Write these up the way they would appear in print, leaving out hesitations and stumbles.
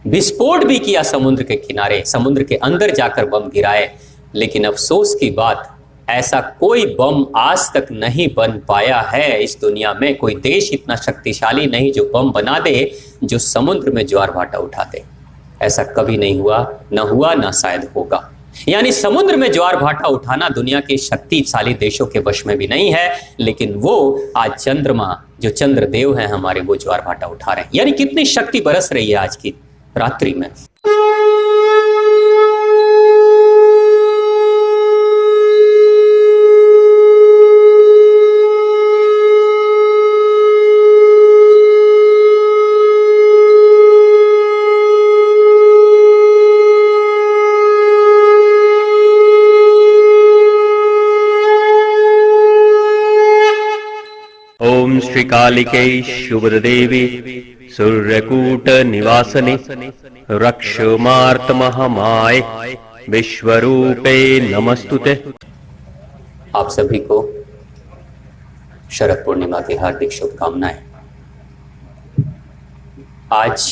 विस्फोट भी किया समुद्र के किनारे, समुद्र के अंदर जाकर बम गिराए, लेकिन अफसोस की बात, ऐसा कोई बम आज तक नहीं बन पाया है इस दुनिया में। कोई देश इतना शक्तिशाली नहीं जो बम बना दे जो समुद्र में ज्वार भाटा उठा दे। ऐसा कभी नहीं हुआ, न हुआ, न शायद होगा। यानी समुद्र में ज्वार भाटा उठाना दुनिया के शक्तिशाली देशों के वश में भी नहीं है, लेकिन वो आज चंद्रमा, जो चंद्रदेव हैं हमारे, वो ज्वार भाटा उठा रहे हैं। यानी कितनी शक्ति बरस रही है आज की रात्रि में। ओम श्री कालिके शुभदेवी सूर्यकूट निवासने रक्षमार्त महामाय विश्वरूपे नमस्तुते। आप सभी को शरद पूर्णिमा की हार्दिक शुभकामनाएं। आज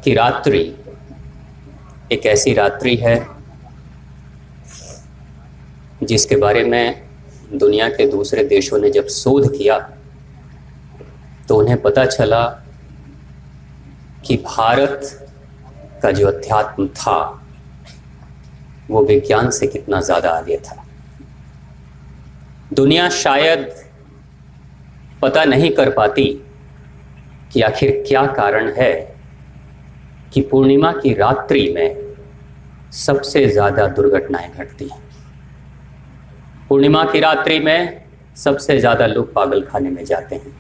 की रात्रि एक ऐसी रात्रि है जिसके बारे में दुनिया के दूसरे देशों ने जब शोध किया तो उन्हें पता चला कि भारत का जो अध्यात्म था वो विज्ञान से कितना ज्यादा आगे था। दुनिया शायद पता नहीं कर पाती कि आखिर क्या कारण है कि पूर्णिमा की रात्रि में सबसे ज्यादा दुर्घटनाएं घटती हैं। पूर्णिमा की रात्रि में सबसे ज्यादा लोग पागल खाने में जाते हैं।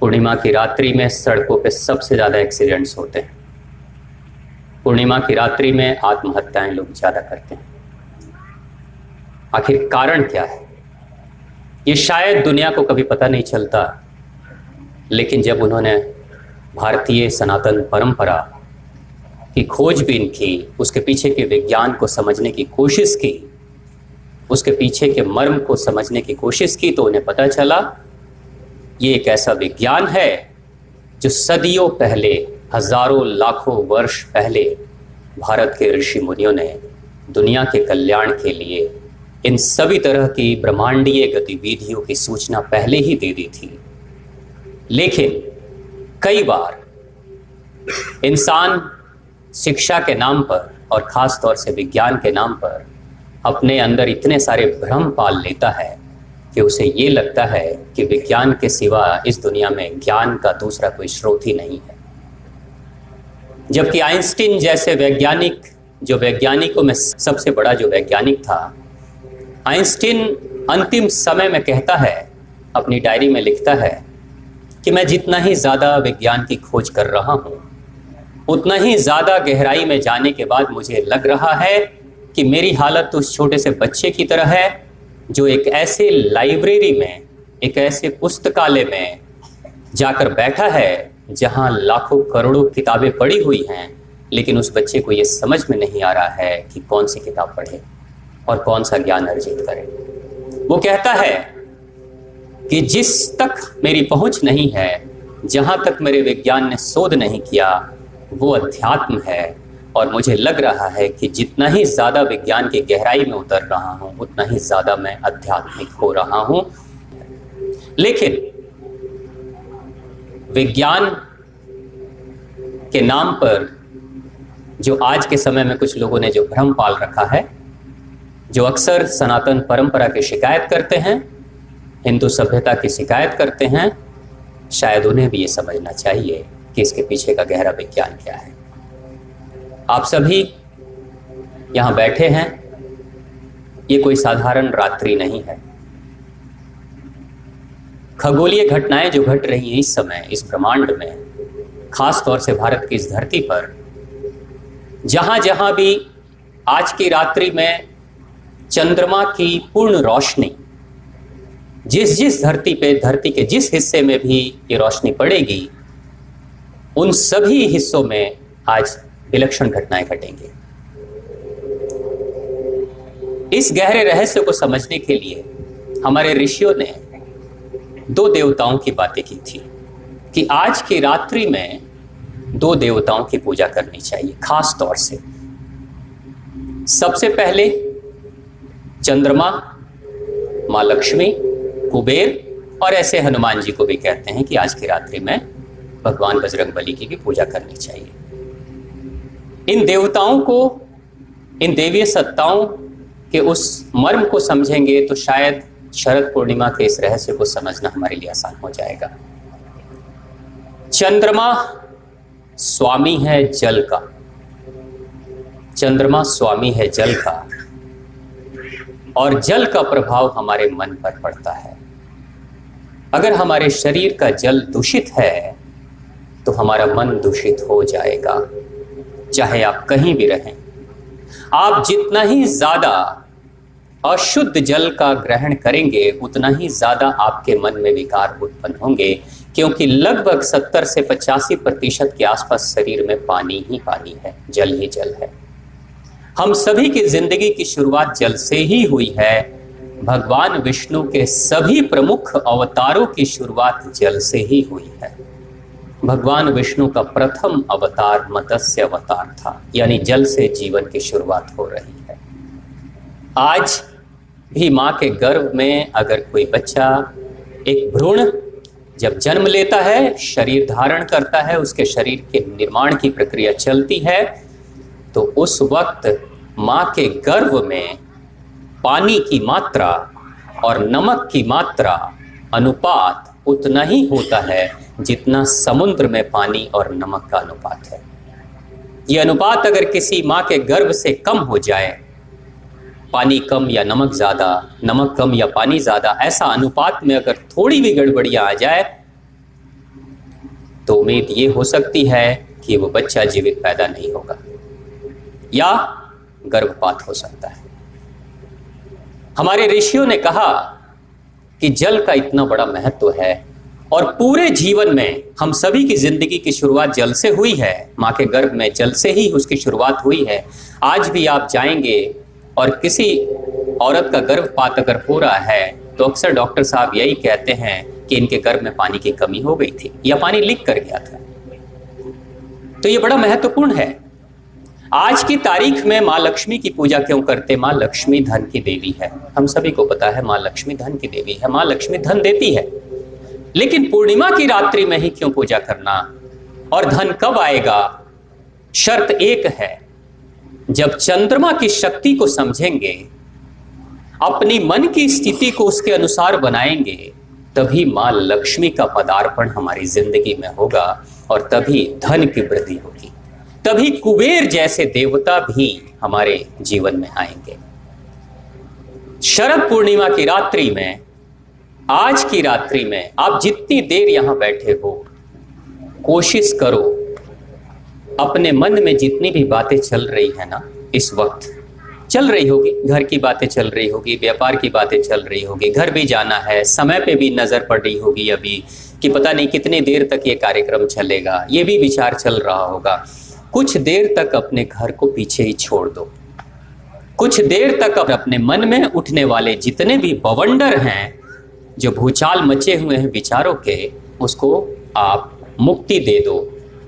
पूर्णिमा की रात्रि में सड़कों पे सबसे ज्यादा एक्सीडेंट्स होते हैं। पूर्णिमा की रात्रि में आत्महत्याएं लोग ज्यादा करते हैं। आखिर कारण क्या है? ये शायद दुनिया को कभी पता नहीं चलता, लेकिन जब उन्होंने भारतीय सनातन परंपरा की खोजबीन की, उसके पीछे के विज्ञान को समझने की कोशिश की, उसके पीछे के मर्म को समझने की कोशिश की, तो उन्हें पता चला ये एक ऐसा विज्ञान है जो सदियों पहले, हजारों लाखों वर्ष पहले भारत के ऋषि मुनियों ने दुनिया के कल्याण के लिए इन सभी तरह की ब्रह्मांडीय गतिविधियों की सूचना पहले ही दे दी थी। लेकिन कई बार इंसान शिक्षा के नाम पर और खास तौर से विज्ञान के नाम पर अपने अंदर इतने सारे भ्रम पाल लेता है कि उसे ये लगता है कि विज्ञान के सिवा इस दुनिया में ज्ञान का दूसरा कोई स्रोत ही नहीं है। जबकि आइंस्टीन जैसे वैज्ञानिक, जो वैज्ञानिकों में सबसे बड़ा जो वैज्ञानिक था, आइंस्टीन अंतिम समय में कहता है, अपनी डायरी में लिखता है कि मैं जितना ही ज़्यादा विज्ञान की खोज कर रहा हूँ, उतना ही ज़्यादा गहराई में जाने के बाद मुझे लग रहा है कि मेरी हालत उस छोटे से बच्चे की तरह है जो एक ऐसे लाइब्रेरी में, एक ऐसे पुस्तकालय में जाकर बैठा है जहां लाखों करोड़ों किताबें पड़ी हुई हैं, लेकिन उस बच्चे को ये समझ में नहीं आ रहा है कि कौन सी किताब पढ़े और कौन सा ज्ञान अर्जित करे। वो कहता है कि जिस तक मेरी पहुंच नहीं है, जहां तक मेरे विज्ञान ने शोध नहीं किया, वो अध्यात्म है। और मुझे लग रहा है कि जितना ही ज्यादा विज्ञान की गहराई में उतर रहा हूं, उतना ही ज्यादा मैं आध्यात्मिक हो रहा हूं। लेकिन विज्ञान के नाम पर जो आज के समय में कुछ लोगों ने जो भ्रम पाल रखा है, जो अक्सर सनातन परंपरा की शिकायत करते हैं, हिंदू सभ्यता की शिकायत करते हैं, शायद उन्हें भी ये समझना चाहिए कि इसके पीछे का गहरा विज्ञान क्या है। आप सभी यहां बैठे हैं, ये कोई साधारण रात्रि नहीं है। खगोलीय घटनाएं जो घट रही हैं इस समय इस ब्रह्मांड में, खास तौर से भारत की इस धरती पर, जहां जहां भी आज की रात्रि में चंद्रमा की पूर्ण रोशनी, जिस जिस धरती पे, धरती के जिस हिस्से में भी ये रोशनी पड़ेगी, उन सभी हिस्सों में आज विलक्षण घटनाएं घटेंगी। इस गहरे रहस्य को समझने के लिए हमारे ऋषियों ने दो देवताओं की बातें की थी कि आज की रात्रि में दो देवताओं की पूजा करनी चाहिए खास तौर से। सबसे पहले चंद्रमा, मां लक्ष्मी, कुबेर और ऐसे हनुमान जी को भी कहते हैं कि आज की रात्रि में भगवान बजरंगबली की भी पूजा करनी चाहिए। इन देवताओं को, इन देवीय सत्ताओं के उस मर्म को समझेंगे तो शायद शरद पूर्णिमा के इस रहस्य को समझना हमारे लिए आसान हो जाएगा। चंद्रमा स्वामी है जल का, चंद्रमा स्वामी है जल का, और जल का प्रभाव हमारे मन पर पड़ता है। अगर हमारे शरीर का जल दूषित है तो हमारा मन दूषित हो जाएगा, चाहे आप कहीं भी रहें। आप जितना ही ज्यादा अशुद्ध जल का ग्रहण करेंगे उतना ही ज्यादा आपके मन में विकार उत्पन्न होंगे, क्योंकि लगभग 70 से 85% के आसपास शरीर में पानी ही पानी है, जल ही जल है। हम सभी की जिंदगी की शुरुआत जल से ही हुई है। भगवान विष्णु के सभी प्रमुख अवतारों की शुरुआत जल से ही हुई है। भगवान विष्णु का प्रथम अवतार मत्स्य अवतार था, यानी जल से जीवन की शुरुआत हो रही है। आज भी मां के गर्भ में अगर कोई बच्चा, एक भ्रूण जब जन्म लेता है, शरीर धारण करता है, उसके शरीर के निर्माण की प्रक्रिया चलती है, तो उस वक्त मां के गर्भ में पानी की मात्रा और नमक की मात्रा अनुपात उतना ही होता है जितना समुद्र में पानी और नमक का अनुपात है। यह अनुपात अगर किसी मां के गर्भ से कम हो जाए, पानी कम या नमक ज्यादा, नमक कम या पानी ज्यादा, ऐसा अनुपात में अगर थोड़ी भी गड़बड़ियां आ जाए तो उम्मीद ये हो सकती है कि वो बच्चा जीवित पैदा नहीं होगा या गर्भपात हो सकता है। हमारे ऋषियों ने कहा कि जल का इतना बड़ा महत्व है और पूरे जीवन में हम सभी की जिंदगी की शुरुआत जल से हुई है। मां के गर्भ में जल से ही उसकी शुरुआत हुई है। आज भी आप जाएंगे और किसी औरत का गर्भपात अगर हो रहा है तो अक्सर डॉक्टर साहब यही कहते हैं कि इनके गर्भ में पानी की कमी हो गई थी या पानी लीक कर गया था। तो ये बड़ा महत्वपूर्ण है। आज की तारीख में मां लक्ष्मी की पूजा क्यों करते? मां लक्ष्मी धन की देवी है, हम सभी को पता है मां लक्ष्मी धन की देवी है, मां लक्ष्मी धन देती है। लेकिन पूर्णिमा की रात्रि में ही क्यों पूजा करना? और धन कब आएगा? शर्त एक है, जब चंद्रमा की शक्ति को समझेंगे, अपनी मन की स्थिति को उसके अनुसार बनाएंगे, तभी मां लक्ष्मी का पदार्पण हमारी जिंदगी में होगा और तभी धन की वृद्धि होगी। तभी कुबेर जैसे देवता भी हमारे जीवन में आएंगे। शरद पूर्णिमा की रात्रि में, आज की रात्रि में आप जितनी देर यहां बैठे हो, कोशिश करो अपने मन में जितनी भी बातें चल रही है ना, इस वक्त चल रही होगी, घर की बातें चल रही होगी, व्यापार की बातें चल रही होगी, घर भी जाना है, समय पे भी नजर पड़ रही होगी अभी कि पता नहीं कितनी देर तक ये कार्यक्रम चलेगा, ये भी विचार चल रहा होगा। कुछ देर तक अपने घर को पीछे ही छोड़ दो। कुछ देर तक अपने मन में उठने वाले जितने भी बवंडर हैं, जो भूचाल मचे हुए हैं विचारों के, उसको आप मुक्ति दे दो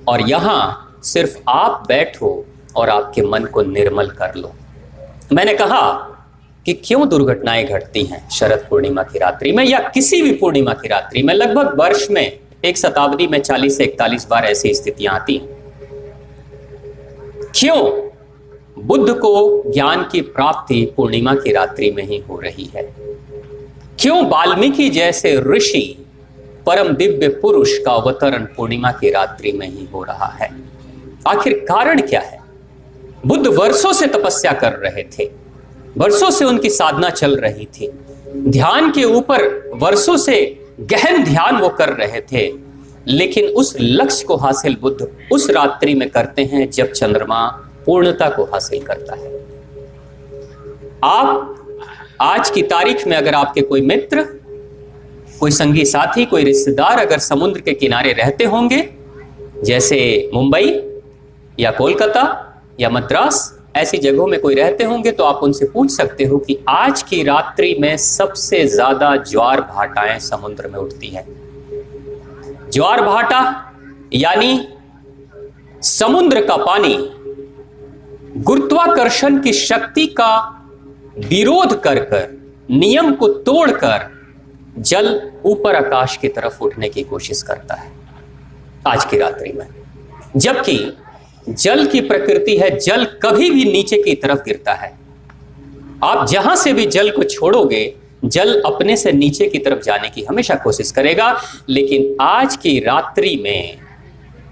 और यहां सिर्फ आप बैठो और आपके मन को निर्मल कर लो। मैंने कहा कि क्यों दुर्घटनाएं घटती हैं शरद पूर्णिमा की रात्रि में या किसी भी पूर्णिमा की रात्रि में। लगभग वर्ष में, एक शताब्दी में 40 से 41 बार ऐसी स्थितियां आती हैं। क्यों? बुद्ध को ज्ञान की प्राप्ति पूर्णिमा की रात्रि में ही हो रही है। क्यों वाल्मीकि जैसे ऋषि, परम दिव्य पुरुष का अवतरण पूर्णिमा की रात्रि में ही हो रहा है? आखिर कारण क्या है? बुद्ध वर्षों से तपस्या कर रहे थे, वर्षों से उनकी साधना चल रही थी, ध्यान के ऊपर वर्षों से गहन ध्यान वो कर रहे थे, लेकिन उस लक्ष्य को हासिल बुद्ध उस रात्रि में करते हैं जब चंद्रमा पूर्णता को हासिल करता है। आप आज की तारीख में अगर आपके कोई मित्र, कोई संगी साथी, कोई रिश्तेदार अगर समुद्र के किनारे रहते होंगे, जैसे मुंबई या कोलकाता या मद्रास, ऐसी जगहों में कोई रहते होंगे, तो आप उनसे पूछ सकते हो कि आज की रात्रि में सबसे ज्यादा ज्वार भाटाएं समुद्र में उठती हैं। ज्वार भाटा यानी समुद्र का पानी गुरुत्वाकर्षण की शक्ति का विरोध कर नियम को तोड़कर जल ऊपर आकाश की तरफ उठने की कोशिश करता है आज की रात्रि में। जबकि जल की प्रकृति है, जल कभी भी नीचे की तरफ गिरता है। आप जहां से भी जल को छोड़ोगे, जल अपने से नीचे की तरफ जाने की हमेशा कोशिश करेगा। लेकिन आज की रात्रि में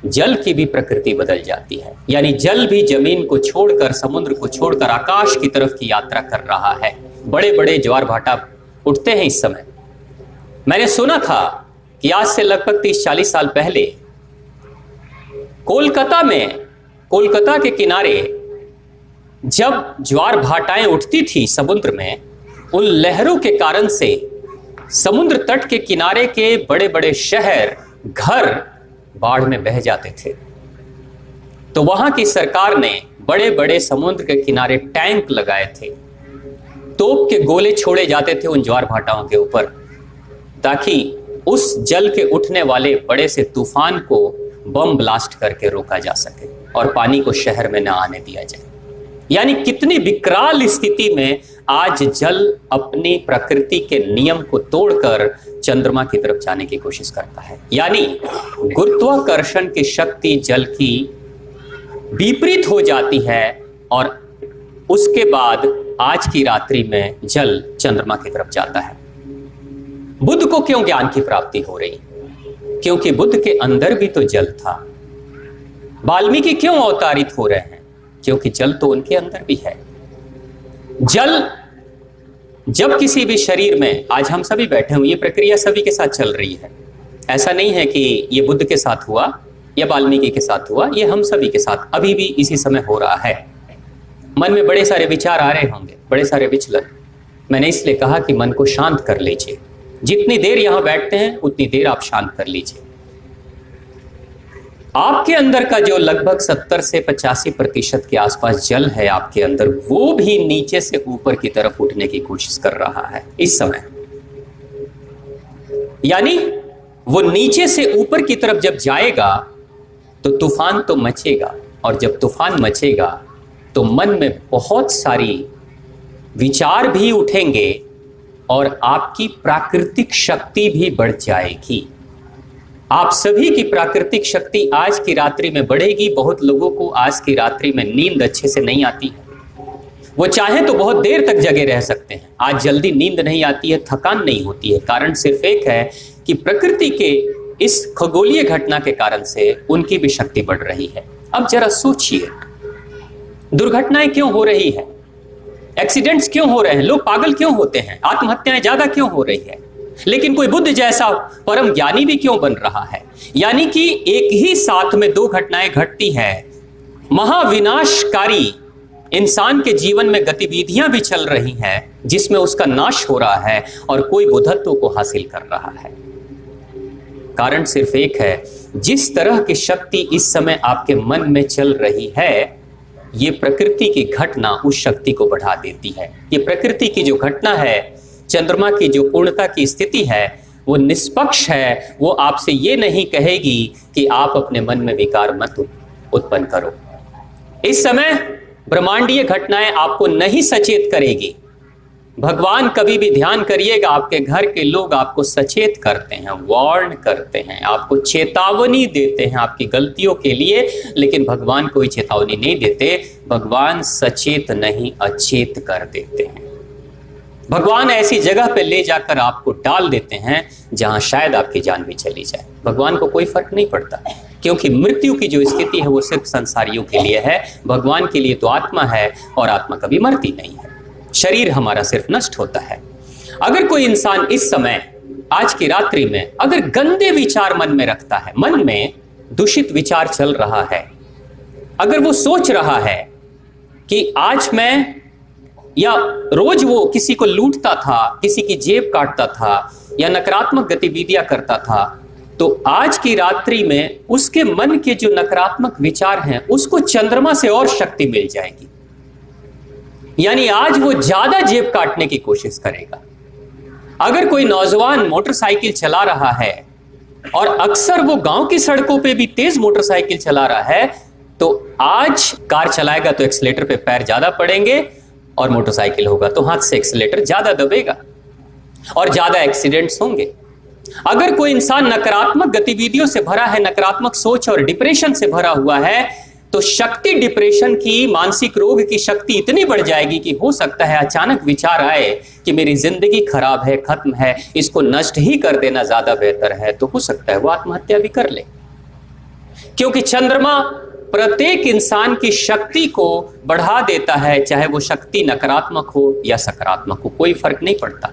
जल की भी प्रकृति बदल जाती है, यानी जल भी जमीन को छोड़कर, समुद्र को छोड़कर आकाश की तरफ की यात्रा कर रहा है। बड़े बड़े ज्वार भाटा उठते हैं इस समय। मैंने सुना था कि आज से लगभग 30-40 साल पहले कोलकाता के किनारे जब ज्वार भाटाएं उठती थी समुद्र में, उन लहरों के कारण से समुद्र तट के किनारे के बड़े बड़े शहर, घर बाढ़ में बह जाते थे। तो वहां की सरकार ने बड़े बड़े समुद्र के किनारे टैंक लगाए थे, तोप के गोले छोड़े जाते थे उन ज्वार भाटाओं के ऊपर, ताकि उस जल के उठने वाले बड़े से तूफान को बम ब्लास्ट करके रोका जा सके और पानी को शहर में न आने दिया जाए। यानी कितनी विकराल स्थिति में आज जल अपनी प्रकृति के नियम को तोड़कर चंद्रमा की तरफ जाने की कोशिश करता है। यानी गुरुत्वाकर्षण की शक्ति जल की विपरीत हो जाती है और उसके बाद आज की रात्रि में जल चंद्रमा की तरफ जाता है। बुद्ध को क्यों ज्ञान की प्राप्ति हो रही? क्योंकि बुद्ध के अंदर भी तो जल था। वाल्मीकि क्यों अवतारित हो रहे हैं? क्योंकि जल तो उनके अंदर भी है। जल जब किसी भी शरीर में, आज हम सभी बैठे हुए, ये प्रक्रिया सभी के साथ चल रही है। ऐसा नहीं है कि ये बुद्ध के साथ हुआ या वाल्मीकि के साथ हुआ, ये हम सभी के साथ अभी भी इसी समय हो रहा है। मन में बड़े सारे विचार आ रहे होंगे, बड़े सारे विचलन। मैंने इसलिए कहा कि मन को शांत कर लीजिए। जितनी देर यहां बैठते हैं उतनी देर आप शांत कर लीजिए। आपके अंदर का जो लगभग 70 से 85% के आसपास जल है आपके अंदर, वो भी नीचे से ऊपर की तरफ उठने की कोशिश कर रहा है इस समय। यानी वो नीचे से ऊपर की तरफ जब जाएगा तो तूफान तो मचेगा, और जब तूफान मचेगा तो मन में बहुत सारी विचार भी उठेंगे और आपकी प्राकृतिक शक्ति भी बढ़ जाएगी। आप सभी की प्राकृतिक शक्ति आज की रात्रि में बढ़ेगी। बहुत लोगों को आज की रात्रि में नींद अच्छे से नहीं आती है। वो चाहे तो बहुत देर तक जगे रह सकते हैं। आज जल्दी नींद नहीं आती है, थकान नहीं होती है। कारण सिर्फ एक है कि प्रकृति के इस खगोलीय घटना के कारण से उनकी भी शक्ति बढ़ रही है। अब जरा सोचिए, दुर्घटनाएं क्यों हो रही है? एक्सीडेंट्स क्यों हो रहे हैं? लोग पागल क्यों होते हैं? आत्महत्याएं ज्यादा क्यों हो रही है? लेकिन कोई बुद्ध जैसा परम ज्ञानी भी क्यों बन रहा है? यानी कि एक ही साथ में दो घटनाएं घटती है। महाविनाशकारी इंसान के जीवन में गतिविधियां भी चल रही हैं जिसमें उसका नाश हो रहा है और कोई बुद्धत्व को हासिल कर रहा है। कारण सिर्फ एक है, जिस तरह की शक्ति इस समय आपके मन में चल रही है, ये प्रकृति की घटना उस शक्ति को बढ़ा देती है। ये प्रकृति की जो घटना है, चंद्रमा की जो पूर्णता की स्थिति है, वो निष्पक्ष है। वो आपसे ये नहीं कहेगी कि आप अपने मन में विकार मत उत्पन्न करो। इस समय ब्रह्मांडीय घटनाएं आपको नहीं सचेत करेगी। भगवान कभी भी ध्यान करिएगा, आपके घर के लोग आपको सचेत करते हैं, वार्न करते हैं, आपको चेतावनी देते हैं आपकी गलतियों के लिए, लेकिन भगवान कोई चेतावनी नहीं देते। भगवान सचेत नहीं, अचेत कर देते हैं। भगवान ऐसी जगह पे ले जाकर आपको डाल देते हैं जहां शायद आपकी जान भी चली जाए। भगवान को कोई फर्क नहीं पड़ता, क्योंकि मृत्यु की जो स्थिति है वो सिर्फ संसारियों के लिए है। भगवान के लिए तो आत्मा है, और आत्मा कभी मरती नहीं है। शरीर हमारा सिर्फ नष्ट होता है। अगर कोई इंसान इस समय, आज की रात्रि में, अगर गंदे विचार मन में रखता है, मन में दूषित विचार चल रहा है, अगर वो सोच रहा है कि आज मैं, या रोज वो किसी को लूटता था, किसी की जेब काटता था, या नकारात्मक गतिविधियां करता था, तो आज की रात्रि में उसके मन के जो नकारात्मक विचार हैं उसको चंद्रमा से और शक्ति मिल जाएगी। यानी आज वो ज्यादा जेब काटने की कोशिश करेगा। अगर कोई नौजवान मोटरसाइकिल चला रहा है और अक्सर वो गांव की सड़कों पे भी तेज मोटरसाइकिल चला रहा है, तो आज कार चलाएगा तो एक्सीलेटर पे पैर ज्यादा पड़ेंगे, और मोटरसाइकिल होगा तो हाथ से एक्सीलेटर ज्यादा दबेगा और ज्यादा एक्सीडेंट्स होंगे। अगर कोई इंसान नकारात्मक गतिविधियों से भरा है, नकारात्मक सोच और डिप्रेशन से भरा हुआ है, तो शक्ति डिप्रेशन की, मानसिक रोग की शक्ति इतनी बढ़ जाएगी कि हो सकता है अचानक विचार आए कि मेरी जिंदगी खराब है, खत्म है, इसको नष्ट ही कर देना ज्यादा बेहतर है, तो हो सकता है वो आत्महत्या भी कर ले। क्योंकि चंद्रमा प्रत्येक इंसान की शक्ति को बढ़ा देता है, चाहे वो शक्ति नकारात्मक हो या सकारात्मक हो, कोई फर्क नहीं पड़ता।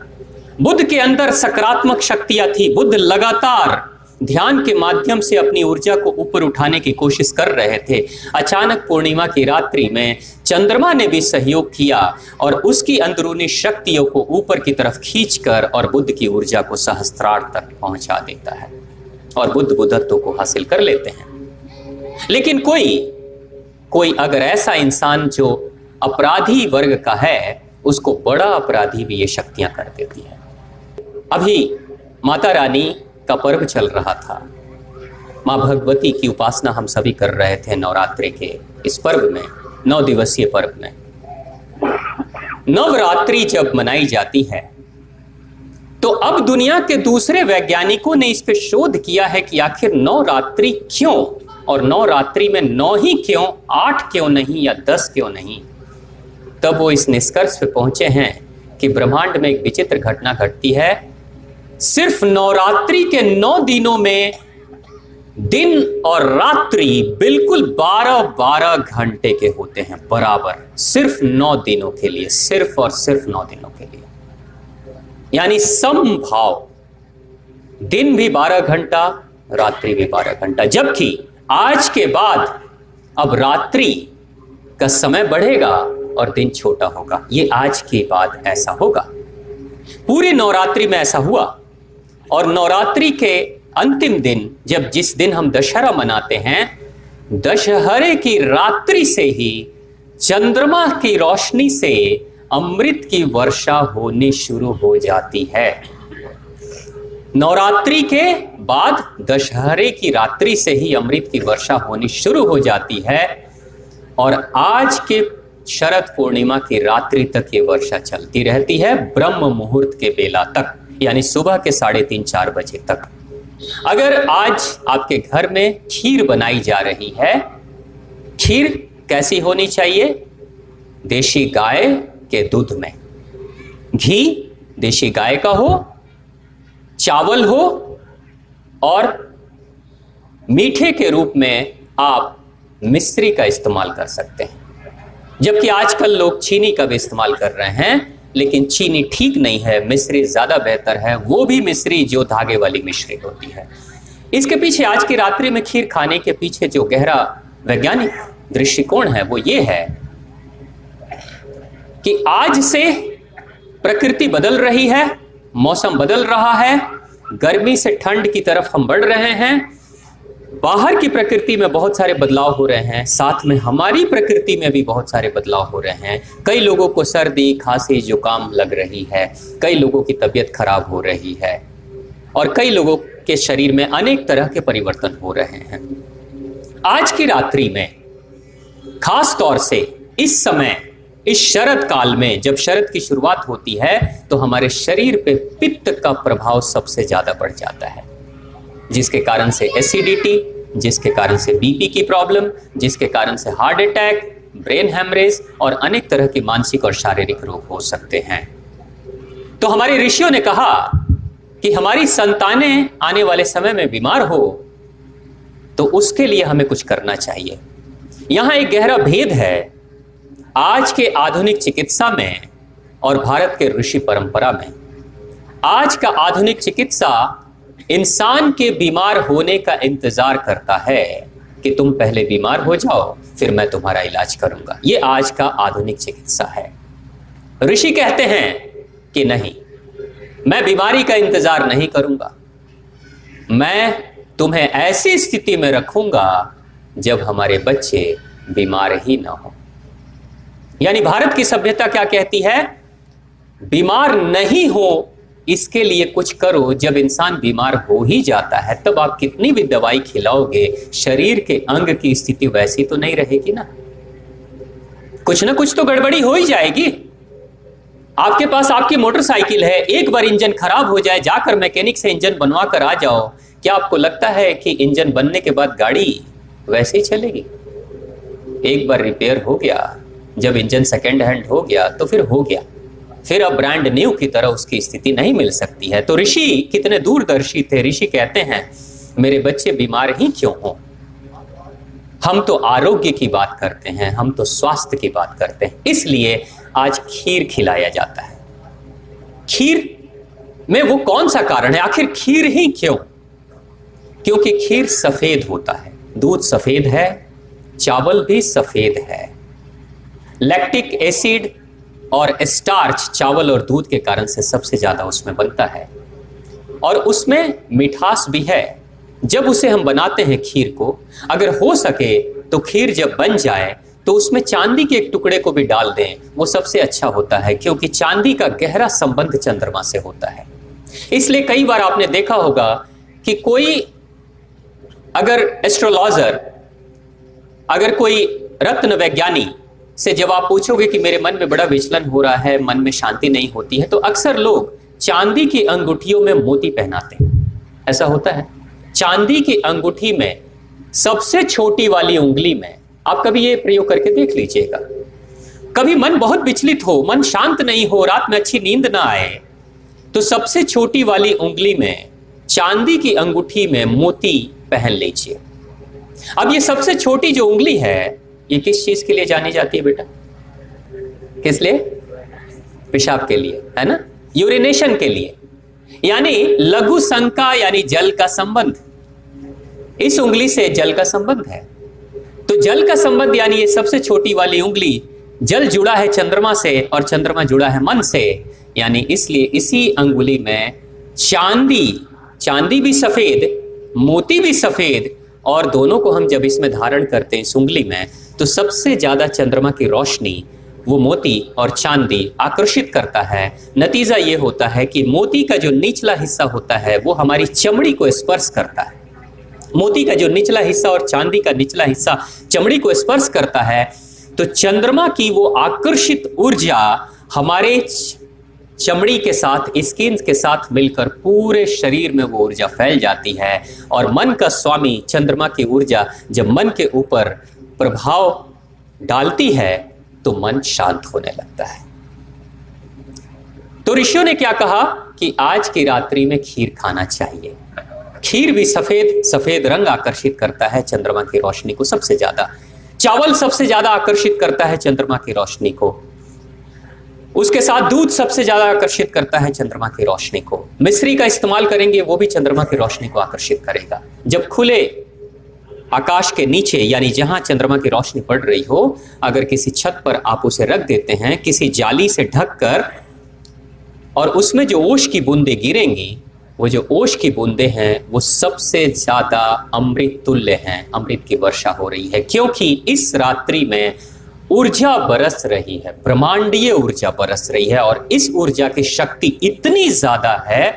बुध के अंदर सकारात्मक शक्तियां थी। बुध लगातार ध्यान के माध्यम से अपनी ऊर्जा को ऊपर उठाने की कोशिश कर रहे थे। अचानक पूर्णिमा की रात्रि में चंद्रमा ने भी सहयोग किया और उसकी अंदरूनी शक्तियों को ऊपर की तरफ खींचकर और बुध की ऊर्जा को सहस्त्रार्थ तक पहुंचा देता है और बुध बुधत्व को हासिल कर लेते हैं। लेकिन कोई अगर ऐसा इंसान जो अपराधी वर्ग का है, उसको बड़ा अपराधी भी ये शक्तियां कर देती है। अभी माता रानी का पर्व चल रहा था, मां भगवती की उपासना हम सभी कर रहे थे नवरात्रि के इस पर्व में, 9 दिवसीय पर्व में। नवरात्रि जब मनाई जाती है तो अब दुनिया के दूसरे वैज्ञानिकों ने इस पे शोध किया है कि आखिर नवरात्रि क्यों, और नवरात्रि में 9 ही क्यों, 8 क्यों नहीं या 10 क्यों नहीं। तब वो इस निष्कर्ष पे पहुंचे हैं कि ब्रह्मांड में एक विचित्र घटना घटती है। सिर्फ नवरात्रि के 9 दिनों में दिन और रात्रि बिल्कुल 12-12 घंटे के होते हैं बराबर, सिर्फ 9 दिनों के लिए, सिर्फ और सिर्फ 9 दिनों के लिए। यानी समभाव, दिन भी 12 घंटा, रात्रि भी 12 घंटा। जबकि आज के बाद अब रात्रि का समय बढ़ेगा और दिन छोटा होगा। ये आज के बाद ऐसा होगा। पूरी नवरात्रि में ऐसा हुआ, और नवरात्रि के अंतिम दिन, जिस दिन हम दशहरा मनाते हैं, दशहरे की रात्रि से ही चंद्रमा की रोशनी से अमृत की वर्षा होनी शुरू हो जाती है। नवरात्रि के बाद दशहरे की रात्रि से ही अमृत की वर्षा होनी शुरू हो जाती है, और आज के शरद पूर्णिमा की रात्रि तक ये वर्षा चलती रहती है, ब्रह्म मुहूर्त के बेला तक, यानी सुबह के 3:30-4 बजे तक। अगर आज आपके घर में खीर बनाई जा रही है, खीर कैसी होनी चाहिए? देशी गाय के दूध में, घी देशी गाय का हो, चावल हो, और मीठे के रूप में आप मिश्री का इस्तेमाल कर सकते हैं। जबकि आजकल लोग चीनी का भी इस्तेमाल कर रहे हैं, लेकिन चीनी ठीक नहीं है, मिश्री ज्यादा बेहतर है, वो भी मिश्री जो धागे वाली मिश्री होती है। इसके पीछे, आज की रात्रि में खीर खाने के पीछे जो गहरा वैज्ञानिक दृष्टिकोण है वो ये है कि आज से प्रकृति बदल रही है, मौसम बदल रहा है, गर्मी से ठंड की तरफ हम बढ़ रहे हैं, बाहर की प्रकृति में बहुत सारे बदलाव हो रहे हैं, साथ में हमारी प्रकृति में भी बहुत सारे बदलाव हो रहे हैं। कई लोगों को सर्दी, खांसी, जुकाम लग रही है, कई लोगों की तबीयत खराब हो रही है, और कई लोगों के शरीर में अनेक तरह के परिवर्तन हो रहे हैं। आज की रात्रि में खास तौर से इस समय, इस शरद काल में, जब शरद की शुरुआत होती है, तो हमारे शरीर पे पित्त का प्रभाव सबसे ज्यादा बढ़ जाता है, जिसके कारण से एसिडिटी, जिसके कारण से बीपी की प्रॉब्लम, जिसके कारण से हार्ट अटैक, ब्रेन हैमरेज और अनेक तरह के मानसिक और शारीरिक रोग हो सकते हैं। तो हमारे ऋषियों ने कहा कि हमारी संतानें आने वाले समय में बीमार हो, तो उसके लिए हमें कुछ करना चाहिए। यहां एक गहरा भेद है आज के आधुनिक चिकित्सा में और भारत के ऋषि परंपरा में। आज का आधुनिक चिकित्सा इंसान के बीमार होने का इंतजार करता है कि तुम पहले बीमार हो जाओ, फिर मैं तुम्हारा इलाज करूंगा। ये आज का आधुनिक चिकित्सा है। ऋषि कहते हैं कि नहीं, मैं बीमारी का इंतजार नहीं करूंगा, मैं तुम्हें ऐसी स्थिति में रखूंगा जब हमारे बच्चे बीमार ही ना हो। यानी भारत की सभ्यता क्या कहती है? बीमार नहीं हो इसके लिए कुछ करो। जब इंसान बीमार हो ही जाता है तब आप कितनी भी दवाई खिलाओगे, शरीर के अंग की स्थिति वैसी तो नहीं रहेगी ना, कुछ ना कुछ तो गड़बड़ी हो ही जाएगी। आपके पास आपकी मोटरसाइकिल है, एक बार इंजन खराब हो जाए, जाकर मैकेनिक से इंजन बनवा कर आ जाओ, क्या आपको लगता है कि इंजन बनने के बाद गाड़ी वैसे ही चलेगी? एक बार रिपेयर हो गया, जब इंजन सेकेंड हैंड हो गया तो फिर हो गया, फिर अब ब्रांड न्यू की तरह उसकी स्थिति नहीं मिल सकती है। तो ऋषि कितने दूरदर्शी थे। ऋषि कहते हैं मेरे बच्चे बीमार ही क्यों हों, हम तो आरोग्य की बात करते हैं, हम तो स्वास्थ्य की बात करते हैं, इसलिए आज खीर खिलाया जाता है। खीर में वो कौन सा कारण है, आखिर खीर ही क्यों? क्योंकि खीर सफेद होता है, दूध सफेद है, चावल भी सफेद है। लैक्टिक एसिड और स्टार्च चावल और दूध के कारण से सबसे ज्यादा उसमें बनता है, और उसमें मिठास भी है। जब उसे हम बनाते हैं खीर को, अगर हो सके तो खीर जब बन जाए तो उसमें चांदी के एक टुकड़े को भी डाल दें, वो सबसे अच्छा होता है, क्योंकि चांदी का गहरा संबंध चंद्रमा से होता है। इसलिए कई बार आपने देखा होगा कि कोई अगर एस्ट्रोलॉजर, अगर कोई रत्न वैज्ञानी से जब आप पूछोगे कि मेरे मन में बड़ा विचलन हो रहा है, मन में शांति नहीं होती है, तो अक्सर लोग चांदी की अंगूठियों में मोती पहनाते हैं। ऐसा होता है। चांदी की अंगूठी में सबसे छोटी वाली उंगली में, आप कभी ये प्रयोग करके देख लीजिएगा, कभी मन बहुत विचलित हो, मन शांत नहीं हो, रात में अच्छी नींद ना आए, तो सबसे छोटी वाली उंगली में चांदी की अंगूठी में मोती पहन लीजिए। अब ये सबसे छोटी जो उंगली है, ये किस चीज के लिए जानी जाती है बेटा? किस लिए? पेशाब के लिए, है ना, यूरिनेशन के लिए, यानी लघु संका, यानी जल का संबंध। इस उंगली से जल का संबंध है। तो जल का संबंध यानी ये सबसे छोटी वाली उंगली, जल जुड़ा है चंद्रमा से और चंद्रमा जुड़ा है मन से, यानी इसलिए इसी अंगुली में चांदी भी सफेद, मोती भी सफेद, और दोनों को हम जब इसमें धारण करते हैं इस उंगली में, तो सबसे ज्यादा चंद्रमा की रोशनी वो मोती और चांदी आकर्षित करता है। नतीजा ये होता है कि मोती का जो निचला हिस्सा होता है वो हमारी चमड़ी को स्पर्श करता है। मोती का जो निचला हिस्सा और चांदी का निचला हिस्सा चमड़ी को स्पर्श करता है, तो चंद्रमा की वो आकर्षित ऊर्जा हमारे चमड़ी के साथ, स्किन के साथ मिलकर पूरे शरीर में वो ऊर्जा फैल जाती है। और मन का स्वामी चंद्रमा की ऊर्जा जब मन के ऊपर प्रभाव डालती है तो मन शांत होने लगता है। तो ऋषियों ने क्या कहा कि आज की रात्रि में खीर खाना चाहिए। खीर भी सफेद रंग आकर्षित करता है चंद्रमा की रोशनी को सबसे ज्यादा। चावल सबसे ज्यादा आकर्षित करता है चंद्रमा की रोशनी को। उसके साथ दूध सबसे ज्यादा आकर्षित करता है चंद्रमा की रोशनी को। मिश्री का इस्तेमाल करेंगे, वो भी चंद्रमा की रोशनी को आकर्षित करेगा। जब खुले आकाश के नीचे, यानी जहां चंद्रमा की रोशनी पड़ रही हो, अगर किसी छत पर आप उसे रख देते हैं किसी जाली से ढककर, और उसमें जो ओश की बूंदें गिरेंगी, वो जो ओश की बूंदें हैं वो सबसे ज्यादा अमृत तुल्य हैं, अमृत की वर्षा हो रही है, क्योंकि इस रात्रि में ऊर्जा बरस रही है, ब्रह्मांडीय ऊर्जा बरस रही है। और इस ऊर्जा की शक्ति इतनी ज्यादा है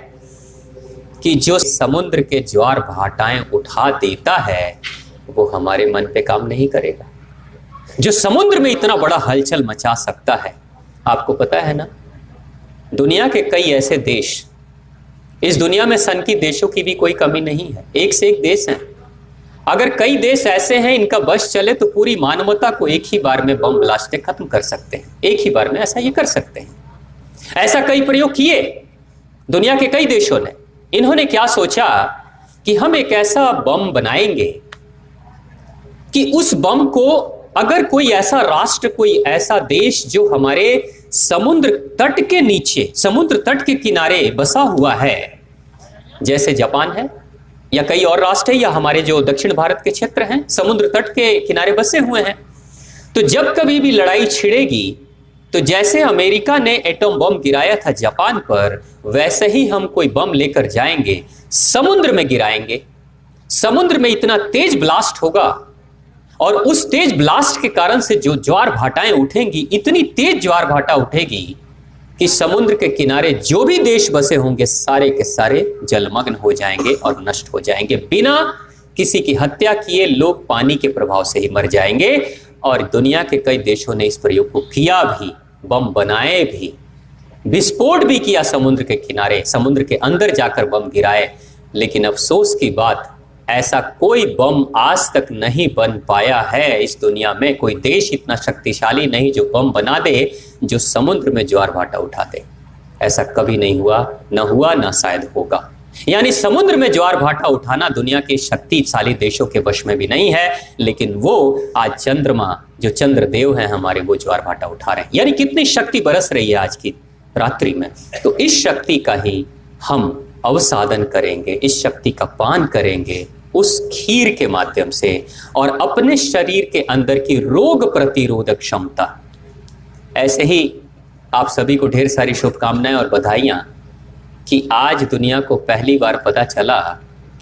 कि जो समुद्र के ज्वार भाटाएं उठा देता है वो हमारे मन पे काम नहीं करेगा। जो समुद्र में इतना बड़ा हलचल मचा सकता है, आपको पता है ना, दुनिया के कई ऐसे देश, इस दुनिया में सनकी देशों की भी कोई कमी नहीं है, एक से एक देश हैं। अगर कई देश ऐसे हैं इनका बस चले तो पूरी मानवता को एक ही बार में बम ब्लास्ट से खत्म कर सकते हैं, एक ही बार में ऐसा ये कर सकते हैं। ऐसा कई प्रयोग किए दुनिया के कई देशों ने। इन्होंने क्या सोचा कि हम एक ऐसा बम बनाएंगे कि उस बम को अगर कोई ऐसा राष्ट्र, कोई ऐसा देश जो हमारे समुद्र तट के नीचे, समुद्र तट के किनारे बसा हुआ है, जैसे जापान है या कई और राष्ट्र है, या हमारे जो दक्षिण भारत के क्षेत्र हैं समुद्र तट के किनारे बसे हुए हैं, तो जब कभी भी लड़ाई छिड़ेगी तो जैसे अमेरिका ने एटम बम गिराया था जापान पर, वैसे ही हम कोई बम लेकर जाएंगे, समुद्र में गिराएंगे। समुद्र में इतना तेज ब्लास्ट होगा और उस तेज ब्लास्ट के कारण से जो ज्वार भाटाएं उठेंगी, इतनी तेज ज्वार भाटा उठेगी कि समुद्र के किनारे जो भी देश बसे होंगे सारे के सारे जलमग्न हो जाएंगे और नष्ट हो जाएंगे। बिना किसी की हत्या किए लोग पानी के प्रभाव से ही मर जाएंगे। और दुनिया के कई देशों ने इस प्रयोग को किया भी, बम बनाए भी, विस्फोट भी किया समुद्र के किनारे, समुद्र के अंदर जाकर बम गिराए। लेकिन अफसोस की बात, ऐसा कोई बम आज तक नहीं बन पाया है। इस दुनिया में कोई देश इतना शक्तिशाली नहीं जो बम बना दे जो समुद्र में ज्वार भाटा उठा दे। ऐसा कभी नहीं हुआ, न हुआ, न शायद होगा। यानी समुद्र में ज्वार भाटा उठाना दुनिया के शक्तिशाली देशों के वश में भी नहीं है, लेकिन वो आज चंद्रमा, जो चंद्रदेव हैं हमारे, वो ज्वार भाटा उठा रहे हैं। यानी कितनी शक्ति बरस रही है आज की रात्रि में। तो इस शक्ति का ही हम अवसादन करेंगे, इस शक्ति का पान करेंगे उस खीर के माध्यम से, और अपने शरीर के अंदर की रोग प्रतिरोधक क्षमता। ऐसे ही आप सभी को ढेर सारी शुभकामनाएं और बधाइयां कि आज दुनिया को पहली बार पता चला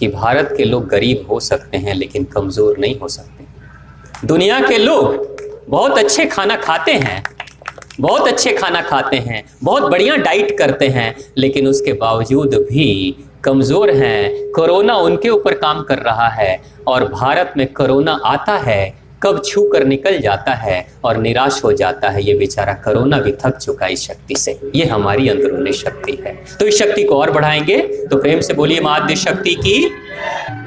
कि भारत के लोग गरीब हो सकते हैं लेकिन कमजोर नहीं हो सकते। दुनिया के लोग बहुत अच्छे खाना खाते हैं, बहुत अच्छे खाना खाते हैं, बहुत बढ़िया डाइट करते हैं, लेकिन उसके बावजूद भी कमजोर हैं। कोरोना उनके ऊपर काम कर रहा है और भारत में कोरोना आता है, कब छू कर निकल जाता है और निराश हो जाता है। ये बेचारा कोरोना भी थक चुका इस शक्ति से। ये हमारी अंदरूनी शक्ति है। तो इस शक्ति को और बढ़ाएंगे तो प्रेम से बोलिए माँ आद्य शक्ति की।